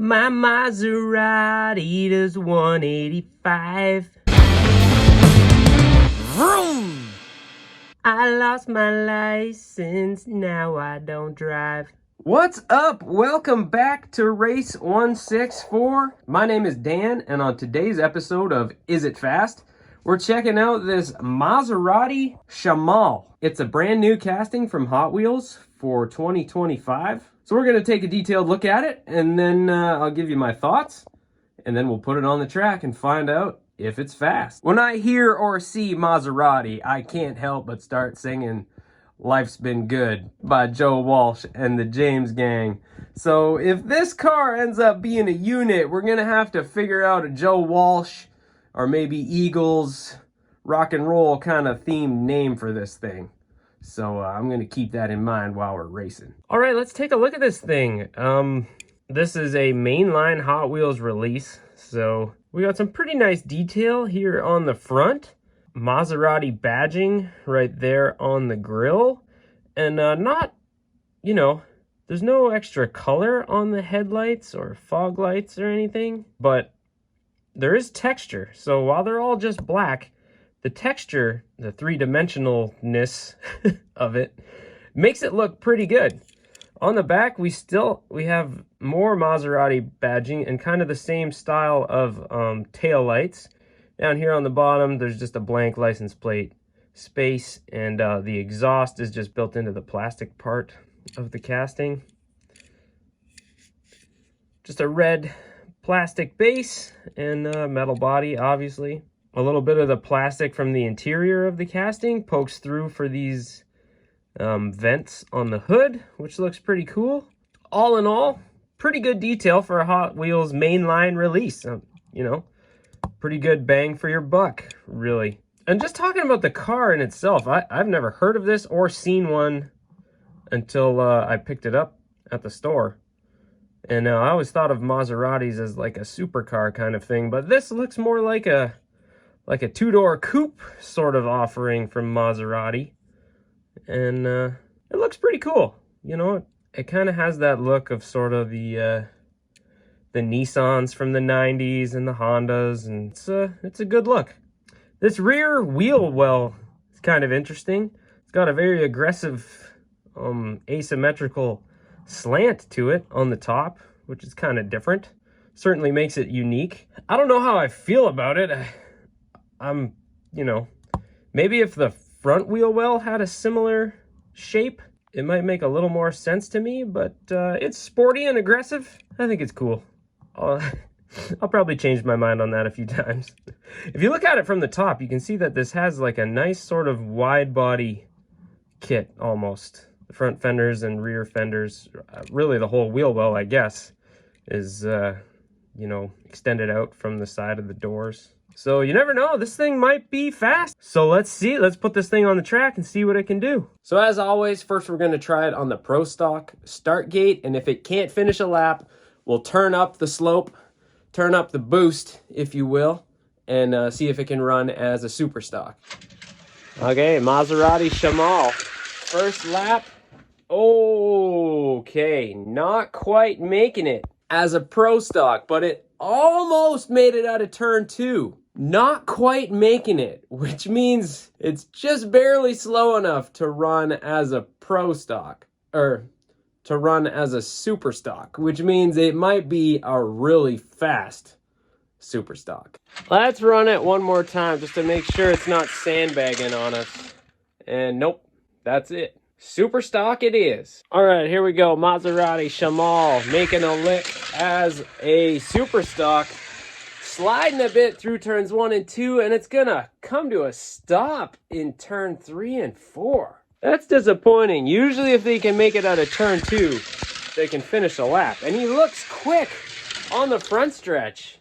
My Maserati does 185. Vroom! I lost my license, now I don't drive. What's up? Welcome back to Race 164. My name is Dan, and on today's episode of Is It Fast, we're checking out this Maserati Shamal. It's a brand new casting from Hot Wheels for 2025. So we're going to take a detailed look at it, and then I'll give you my thoughts, and then we'll put it on the track and find out if it's fast. When I hear or see Maserati, I can't help but start singing Life's Been Good by Joe Walsh and the James Gang. So if this car ends up being a unit, we're going to have to figure out a Joe Walsh or maybe Eagles rock and roll kind of themed name for this thing. So I'm going to keep that in mind while we're racing. All right, let's take a look at this thing. This is a mainline Hot Wheels release, so we got some pretty nice detail here on the front. Maserati badging right there on the grill, and there's no extra color on the headlights or fog lights or anything, but there is texture. So while they're all just black, the texture, the three-dimensionalness of it, makes it look pretty good. On the back, we have more Maserati badging and kind of the same style of tail lights. Down here on the bottom, there's just a blank license plate space, and the exhaust is just built into the plastic part of the casting. Just a red plastic base and metal body, obviously. A little bit of the plastic from the interior of the casting pokes through for these vents on the hood, which looks pretty cool. All in all, pretty good detail for a Hot Wheels mainline release. Pretty good bang for your buck, really. And just talking about the car in itself, I've never heard of this or seen one until I picked it up at the store. And I always thought of Maseratis as like a supercar kind of thing, but this looks more like a two-door coupe sort of offering from Maserati. And it looks pretty cool. It kind of has that look of sort of the Nissans from the 90s and the Hondas, and it's a good look. This rear wheel well is kind of interesting. It's got a very aggressive asymmetrical slant to it on the top, which is kind of different. Certainly makes it unique. I don't know how I feel about it. Maybe if the front wheel well had a similar shape, it might make a little more sense to me, but it's sporty and aggressive. I think it's cool. I'll probably change my mind on that a few times. If you look at it from the top, you can see that this has like a nice sort of wide body kit almost. The front fenders and rear fenders, really the whole wheel well, I guess, is, extended out from the side of the doors. So you never know, this thing might be fast. So let's put this thing on the track and see what it can do. So as always, first we're going to try it on the Pro Stock start gate, and if it can't finish a lap, we'll turn up the slope, turn up the boost, if you will, and see if it can run as a super stock. Okay, Maserati Shamal. First lap. Okay, not quite making it as a Pro Stock, but it almost made it out of turn 2. Not quite making it, which means it's just barely slow enough to run as a Pro Stock, or to run as a super stock, which means it might be a really fast super stock. Let's run it one more time just to make sure it's not sandbagging on us. And nope, that's it. Super stock it is. All right, here we go. Maserati Shamal making a lick as a super stock. Sliding a bit through turns 1 and 2, and it's gonna come to a stop in turn 3 and 4. That's disappointing. Usually if they can make it out of turn 2, they can finish a lap. And he looks quick on the front stretch.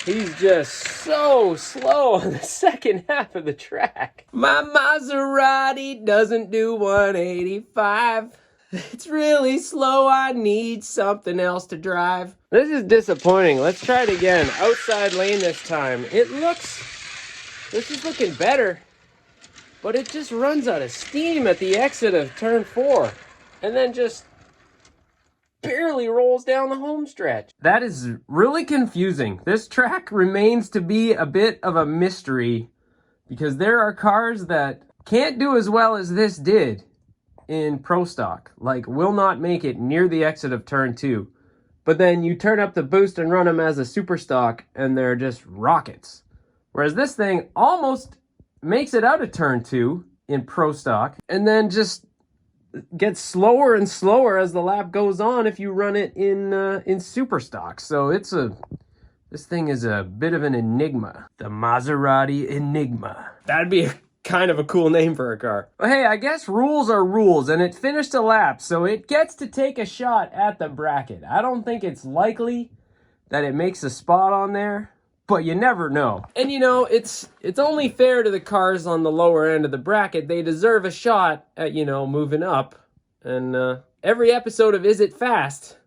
He's just so slow on the second half of the track. My Maserati doesn't do 185. It's really slow. I need something else to drive. This is disappointing. Let's try it again. Outside lane this time. This is looking better. But it just runs out of steam at the exit of turn 4. And then just barely rolls down the home stretch. That is really confusing. This track remains to be a bit of a mystery because there are cars that can't do as well as this did in Pro Stock, like will not make it near the exit of turn 2. But then you turn up the boost and run them as a Super Stock and they're just rockets. Whereas this thing almost makes it out of turn 2 in Pro Stock and then just gets slower and slower as the lap goes on if you run it in Super Stock. So this thing is a bit of an enigma. The Maserati Enigma. That'd be kind of a cool name for a car. But hey, I guess rules are rules, and it finished a lap, so it gets to take a shot at the bracket. I don't think it's likely that it makes a spot on there, but you never know. And you know, it's only fair to the cars on the lower end of the bracket. They deserve a shot at, you know, moving up. And every episode of Is It Fast,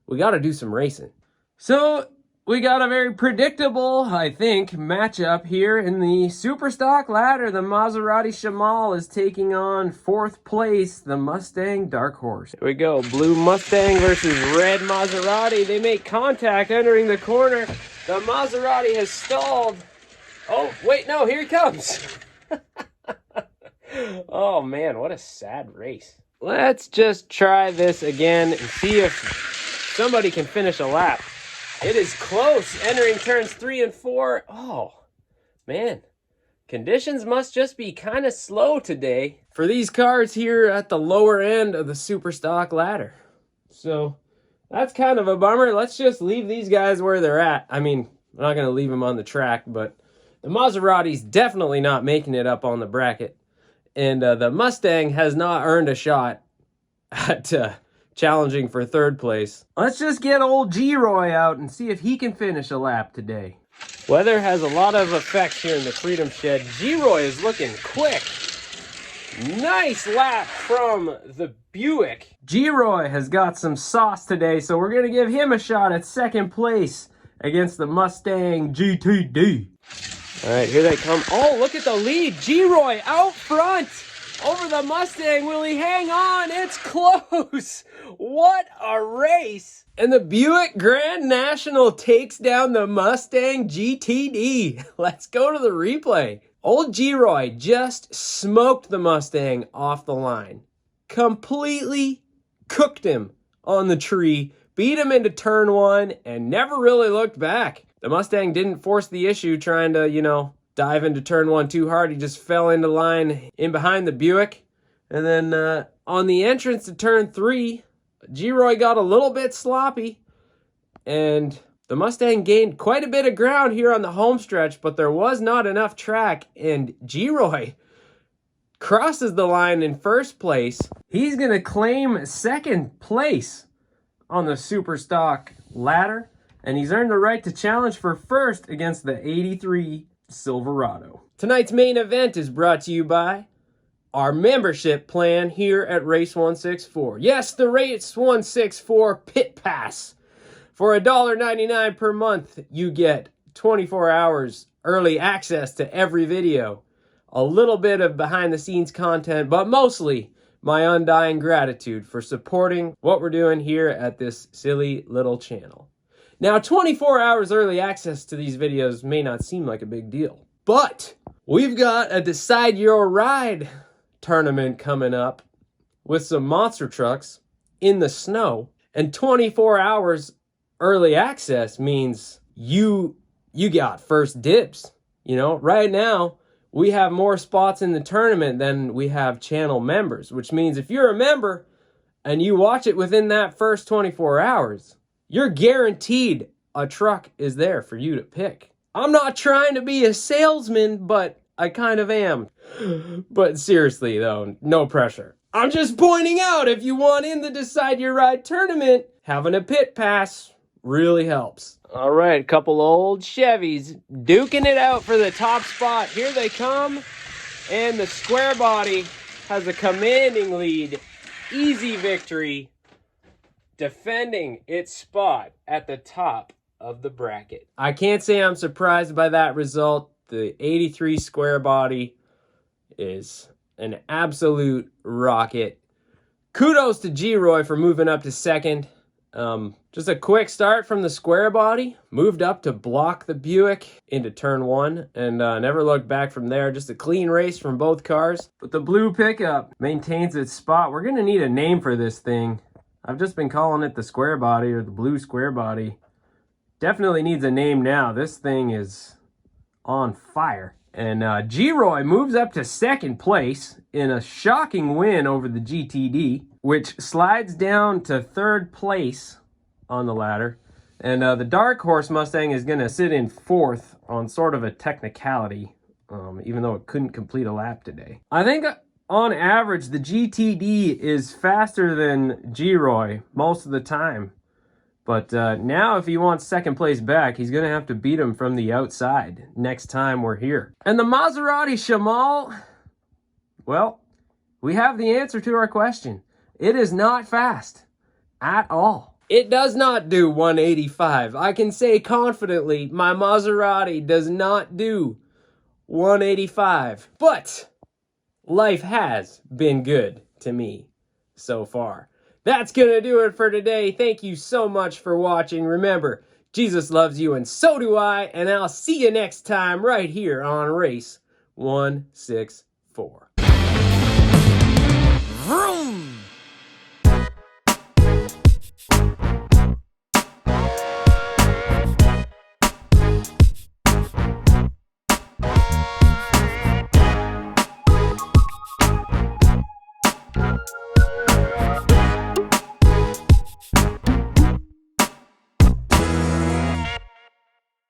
we got to do some racing. So we got a very predictable, I think, matchup here in the Super Stock ladder. The Maserati Shamal is taking on 4th place, the Mustang Dark Horse. Here we go, blue Mustang versus red Maserati. They make contact entering the corner. The Maserati has stalled. Oh, wait, no, here he comes. Oh man, what a sad race. Let's just try this again and see if somebody can finish a lap. It is close, entering turns 3 and 4. Oh, man. Conditions must just be kind of slow today for these cars here at the lower end of the Super Stock ladder. So that's kind of a bummer. Let's just leave these guys where they're at. I mean, I'm not going to leave them on the track, but the Maserati's definitely not making it up on the bracket. And the Mustang has not earned a shot at challenging for 3rd place. Let's just get old G-Roy out and see if he can finish a lap today. Weather has a lot of effects here in the Freedom Shed. G-Roy is looking quick. Nice lap from the Buick. G-Roy has got some sauce today, so we're going to give him a shot at 2nd place against the Mustang GTD. All right, here they come. Oh, look at the lead. G-Roy out front over the Mustang. Will he hang on? It's close. What a race. And the Buick Grand National takes down the Mustang GTD. Let's go to the replay. Old G-Roy just smoked the Mustang off the line. Completely cooked him on the tree, beat him into turn 1, and never really looked back. The Mustang didn't force the issue trying to, you know, dive into turn 1 too hard. He just fell into line in behind the Buick. And then on the entrance to turn 3, G-Roy got a little bit sloppy. And the Mustang gained quite a bit of ground here on the home stretch, but there was not enough track. And G-Roy crosses the line in 1st place. He's going to claim 2nd place on the Super Stock ladder. And he's earned the right to challenge for 1st against the 83 Silverado. Tonight's main event is brought to you by our membership plan here at Race 164. Yes, the Race 164 Pit Pass. For $1.99 per month, you get 24 hours early access to every video, a little bit of behind-the-scenes content, but mostly my undying gratitude for supporting what we're doing here at this silly little channel. Now, 24 hours early access to these videos may not seem like a big deal, but we've got a Decide Your Ride tournament coming up with some monster trucks in the snow, and 24 hours early access means you got first dibs. You know, right now, we have more spots in the tournament than we have channel members, which means if you're a member and you watch it within that first 24 hours, you're guaranteed a truck is there for you to pick. I'm not trying to be a salesman, but I kind of am. But seriously, though, no pressure. I'm just pointing out, if you want in the Decide Your Ride tournament, having a pit pass really helps. All right, a couple old Chevys duking it out for the top spot. Here they come, and the square body has a commanding lead. Easy victory, defending its spot at the top of the bracket. I can't say I'm surprised by that result. The 83 square body is an absolute rocket. Kudos to G-Roy for moving up to 2nd. Just a quick start from the square body, moved up to block the Buick into turn one, and never looked back from there. Just a clean race from both cars. But the blue pickup maintains its spot. We're gonna need a name for this thing. I've just been calling it the square body or the blue square body. Definitely needs a name now. This thing is on fire. And G-Roy moves up to second place in a shocking win over the GTD, which slides down to third place on the ladder. And the Dark Horse Mustang is going to sit in fourth on sort of a technicality, even though it couldn't complete a lap today. I think on average, the GTD is faster than G-Roy most of the time. But now if he wants second place back, he's going to have to beat him from the outside next time we're here. And the Maserati Shamal, well, we have the answer to our question. It is not fast at all. It does not do 185. I can say confidently my Maserati does not do 185. But life has been good to me so far. That's going to do it for today. Thank you so much for watching. Remember, Jesus loves you and so do I. And I'll see you next time right here on Race 164.